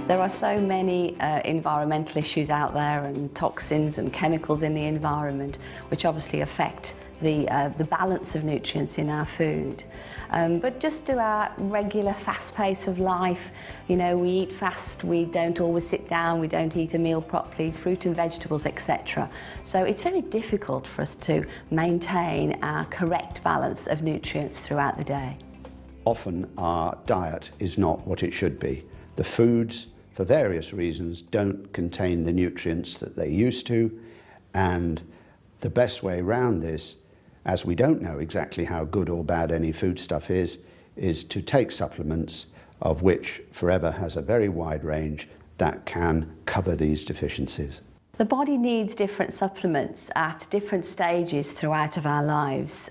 There are so many environmental issues out there and toxins and chemicals in the environment which obviously affect the balance of nutrients in our food. But just do our regular fast pace of life. You know, we eat fast, we don't always sit down, we don't eat a meal properly, fruit and vegetables, etc. So it's very difficult for us to maintain our correct balance of nutrients throughout the day. Often our diet is not what it should be. The foods, for various reasons, don't contain the nutrients that they used to, and the best way around this, as we don't know exactly how good or bad any foodstuff is to take supplements, of which Forever has a very wide range that can cover these deficiencies. The body needs different supplements at different stages throughout of our lives,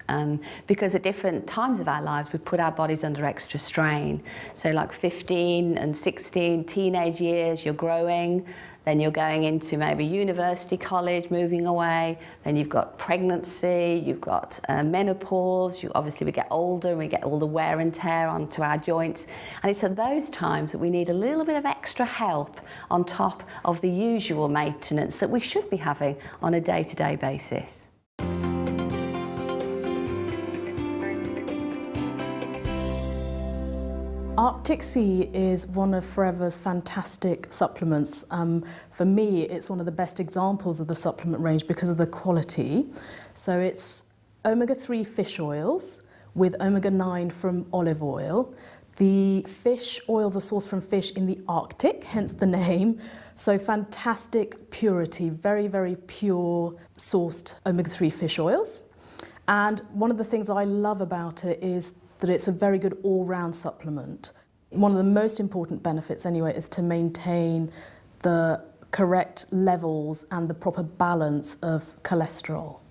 because at different times of our lives we put our bodies under extra strain. So like 15 and 16, teenage years, you're growing, then you're going into maybe university, college, moving away, then you've got pregnancy, you've got menopause, obviously we get older and we get all the wear and tear onto our joints, and it's at those times that we need a little bit of extra help on top of the usual maintenance that we should be having on a day-to-day basis. Arctic Sea is one of Forever's fantastic supplements. For me, it's one of the best examples of the supplement range because of the quality. So it's omega-3 fish oils with omega-9 from olive oil. The fish oils are sourced from fish in the Arctic, hence the name. So fantastic purity, very, very pure sourced omega-3 fish oils. And one of the things I love about it is that it's a very good all-round supplement. One of the most important benefits anyway is to maintain the correct levels and the proper balance of cholesterol.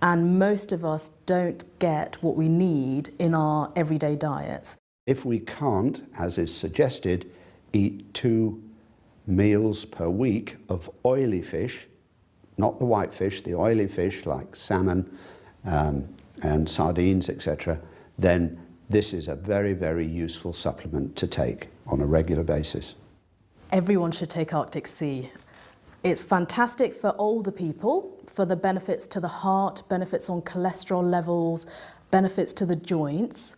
And most of us don't get what we need in our everyday diets. If we can't, as is suggested, eat 2 meals per week of oily fish, not the white fish, the oily fish like salmon and sardines, etc., then this is a very, very useful supplement to take on a regular basis. Everyone should take Arctic Sea. It's fantastic for older people, for the benefits to the heart, benefits on cholesterol levels, benefits to the joints,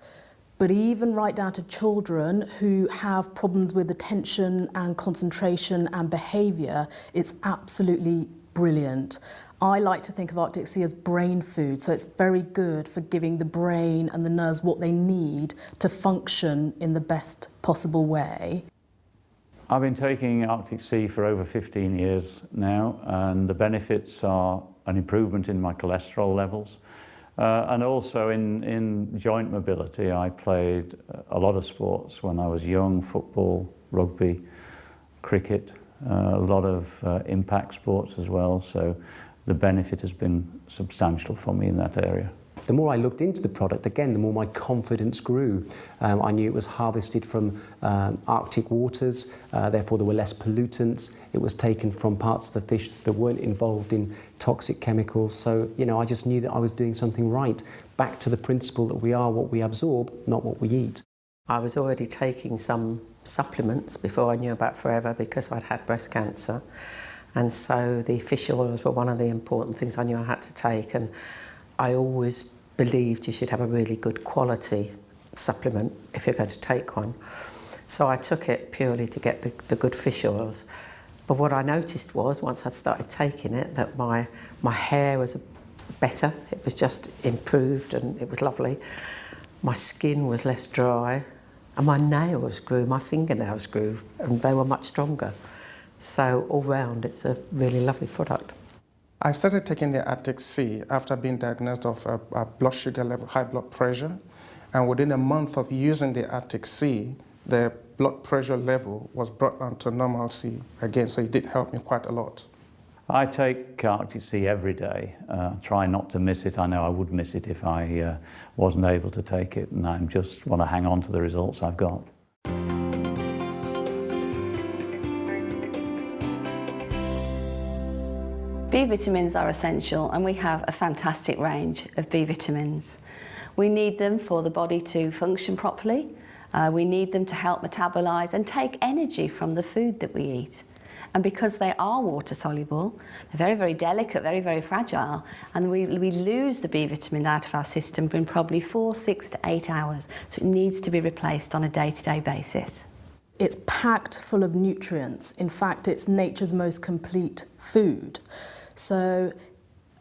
but even right down to children who have problems with attention and concentration and behaviour, it's absolutely brilliant. I like to think of Arctic Sea as brain food, so it's very good for giving the brain and the nerves what they need to function in the best possible way. I've been taking Arctic Sea for over 15 years now, and the benefits are an improvement in my cholesterol levels, and also in joint mobility. I played a lot of sports when I was young: football, rugby, cricket, a lot of impact sports as well. So the benefit has been substantial for me in that area. The more I looked into the product, again, the more my confidence grew. I knew it was harvested from Arctic waters, therefore there were less pollutants. It was taken from parts of the fish that weren't involved in toxic chemicals. So, you know, I just knew that I was doing something right. Back to the principle that we are what we absorb, not what we eat. I was already taking some supplements before I knew about Forever because I'd had breast cancer. And so the fish oils were one of the important things I knew I had to take, and I always believed you should have a really good quality supplement if you're going to take one. So I took it purely to get the good fish oils. But what I noticed was, once I started taking it, that my hair was better. It was just improved and it was lovely. My skin was less dry, and my nails grew, my fingernails grew, and they were much stronger. So all round, it's a really lovely product. I started taking the Arctic Sea after being diagnosed of blood sugar level, high blood pressure. And within a month of using the Arctic Sea, the blood pressure level was brought down to normalcy again. So it did help me quite a lot. I take Arctic Sea every day. Try not to miss it. I know I would miss it if I wasn't able to take it, and I just want to hang on to the results I've got. B vitamins are essential, and we have a fantastic range of B vitamins. We need them for the body to function properly, We need them to help metabolise and take energy from the food that we eat. And because they are water soluble, they're very, very delicate, very, very fragile, and we lose the B vitamin out of our system in probably 4, 6 to 8 hours. So it needs to be replaced on a day-to-day basis. It's packed full of nutrients. In fact, it's nature's most complete food. So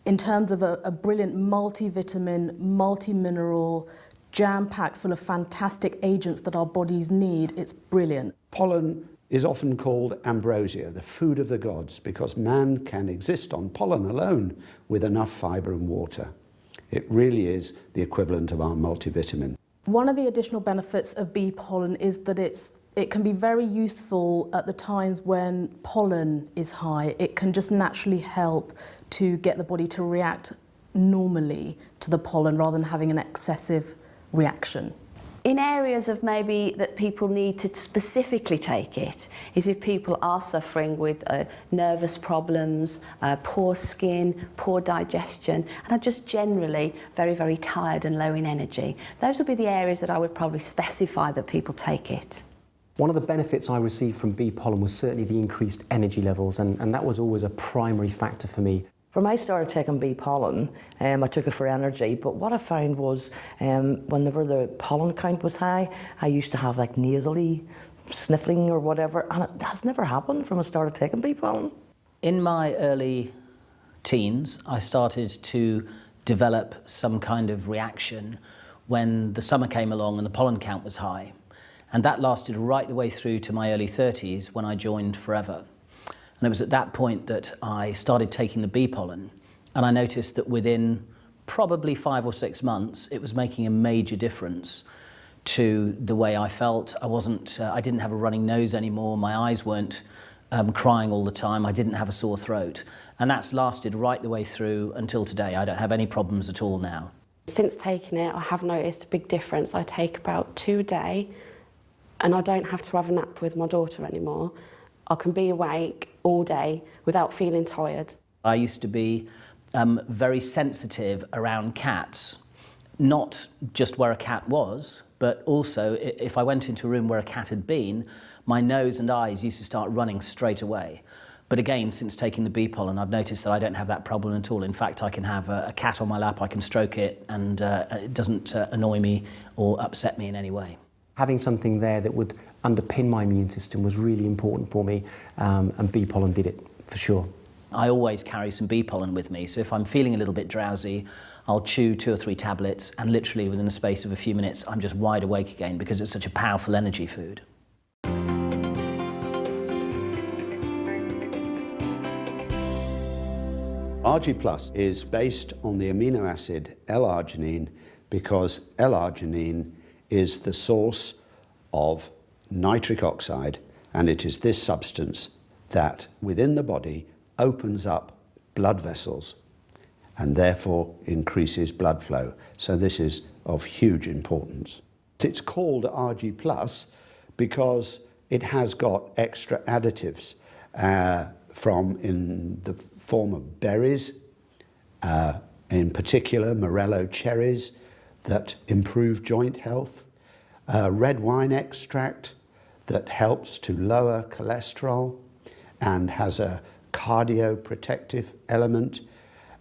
in terms of a brilliant multivitamin, multi-mineral, jam-packed full of fantastic agents that our bodies need, it's brilliant. Pollen is often called ambrosia, the food of the gods, because man can exist on pollen alone with enough fibre and water. It really is the equivalent of our multivitamin. One of the additional benefits of bee pollen is that it can be very useful at the times when pollen is high. It can just naturally help to get the body to react normally to the pollen rather than having an excessive reaction. In areas of maybe that people need to specifically take it is if people are suffering with nervous problems, poor skin, poor digestion, and are just generally very, very tired and low in energy. Those would be the areas that I would probably specify that people take it. One of the benefits I received from bee pollen was certainly the increased energy levels, and that was always a primary factor for me. When I started taking bee pollen, I took it for energy, but what I found was whenever the pollen count was high, I used to have like nasally sniffling or whatever, and it has never happened from I started taking bee pollen. In my early teens, I started to develop some kind of reaction when the summer came along and the pollen count was high. And that lasted right the way through to my early 30s when I joined Forever. And it was at that point that I started taking the bee pollen, and I noticed that within probably 5 or 6 months, it was making a major difference to the way I felt. I didn't have a running nose anymore. My eyes weren't crying all the time. I didn't have a sore throat. And that's lasted right the way through until today. I don't have any problems at all now. Since taking it, I have noticed a big difference. I take about 2 a day, and I don't have to have a nap with my daughter anymore. I can be awake all day without feeling tired. I used to be very sensitive around cats, not just where a cat was, but also if I went into a room where a cat had been, my nose and eyes used to start running straight away. But again, since taking the bee pollen, I've noticed that I don't have that problem at all. In fact, I can have a cat on my lap, I can stroke it, and it doesn't annoy me or upset me in any way. Having something there that would underpin my immune system was really important for me, and bee pollen did it, for sure. I always carry some bee pollen with me, so if I'm feeling a little bit drowsy, I'll chew 2 or 3 tablets, and literally within the space of a few minutes, I'm just wide awake again because it's such a powerful energy food. RG Plus is based on the amino acid L-arginine because L-arginine is the source of nitric oxide, and it is this substance that within the body opens up blood vessels and therefore increases blood flow. So this is of huge importance. It's called RG Plus because it has got extra additives in the form of berries, in particular morello cherries that improve joint health, red wine extract that helps to lower cholesterol and has a cardioprotective element,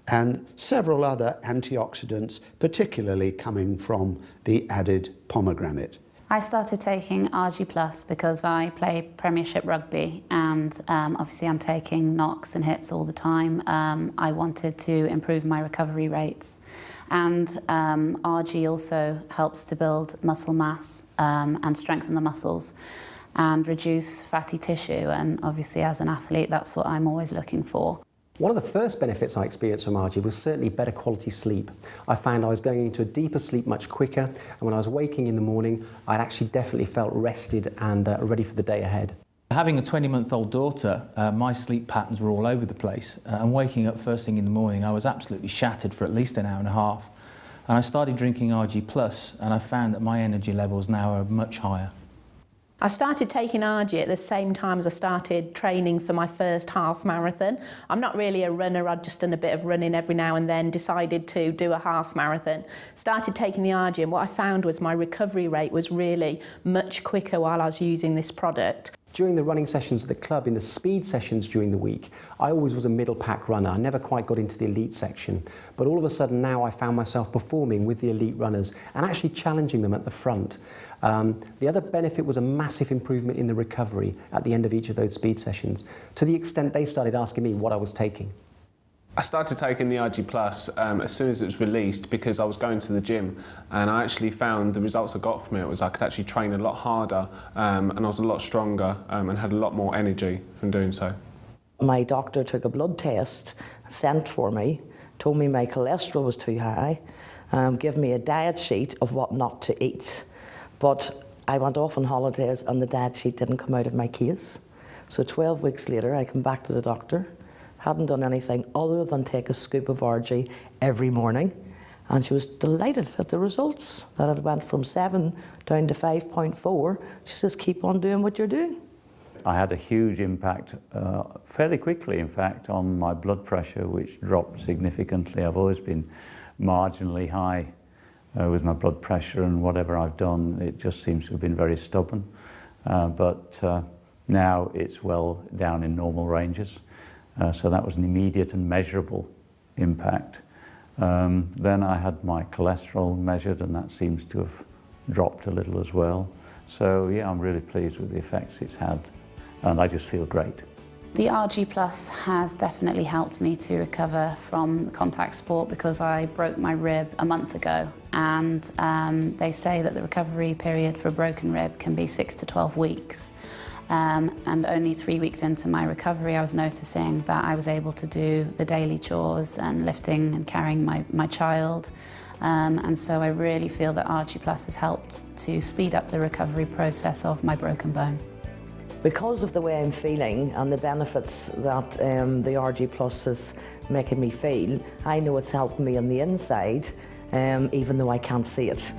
and several other antioxidants, particularly coming from the added pomegranate. I started taking RG Plus because I play Premiership rugby, and obviously I'm taking knocks and hits all the time. I wanted to improve my recovery rates, and RG also helps to build muscle mass and strengthen the muscles and reduce fatty tissue, and obviously as an athlete that's what I'm always looking for. One of the first benefits I experienced from RG was certainly better quality sleep. I found I was going into a deeper sleep much quicker, and when I was waking in the morning, I actually definitely felt rested and ready for the day ahead. Having a 20-month-old daughter, my sleep patterns were all over the place, and waking up first thing in the morning, I was absolutely shattered for at least an hour and a half. And I started drinking RG Plus, and I found that my energy levels now are much higher. I started taking RG at the same time as I started training for my first half marathon. I'm not really a runner, I'd just done a bit of running every now and then, decided to do a half marathon. Started taking the RG, and what I found was my recovery rate was really much quicker while I was using this product. During the running sessions at the club, in the speed sessions during the week, I always was a middle pack runner. I never quite got into the elite section. But all of a sudden now I found myself performing with the elite runners and actually challenging them at the front. The other benefit was a massive improvement in the recovery at the end of each of those speed sessions, to the extent they started asking me what I was taking. I started taking the RG Plus as soon as it was released because I was going to the gym, and I actually found the results I got from it was I could actually train a lot harder and I was a lot stronger and had a lot more energy from doing so. My doctor took a blood test, sent for me, told me my cholesterol was too high, gave me a diet sheet of what not to eat. But I went off on holidays and the diet sheet didn't come out of my case. So 12 weeks later I come back to the doctor. Hadn't done anything other than take a scoop of RG every morning, and she was delighted at the results, that it went from 7 down to 5.4. She says, keep on doing what you're doing. I had a huge impact, fairly quickly in fact, on my blood pressure, which dropped significantly. I've always been marginally high with my blood pressure, and whatever I've done, it just seems to have been very stubborn. But now it's well down in normal ranges. So that was an immediate and measurable impact. Then I had my cholesterol measured, and that seems to have dropped a little as well. So yeah, I'm really pleased with the effects it's had, and I just feel great. The RG Plus has definitely helped me to recover from contact sport because I broke my rib a month ago, and they say that the recovery period for a broken rib can be 6 to 12 weeks. And only 3 weeks into my recovery, I was noticing that I was able to do the daily chores and lifting and carrying my child. And so I really feel that RG Plus has helped to speed up the recovery process of my broken bone. Because of the way I'm feeling and the benefits that the RG Plus is making me feel, I know it's helping me on the inside, even though I can't see it.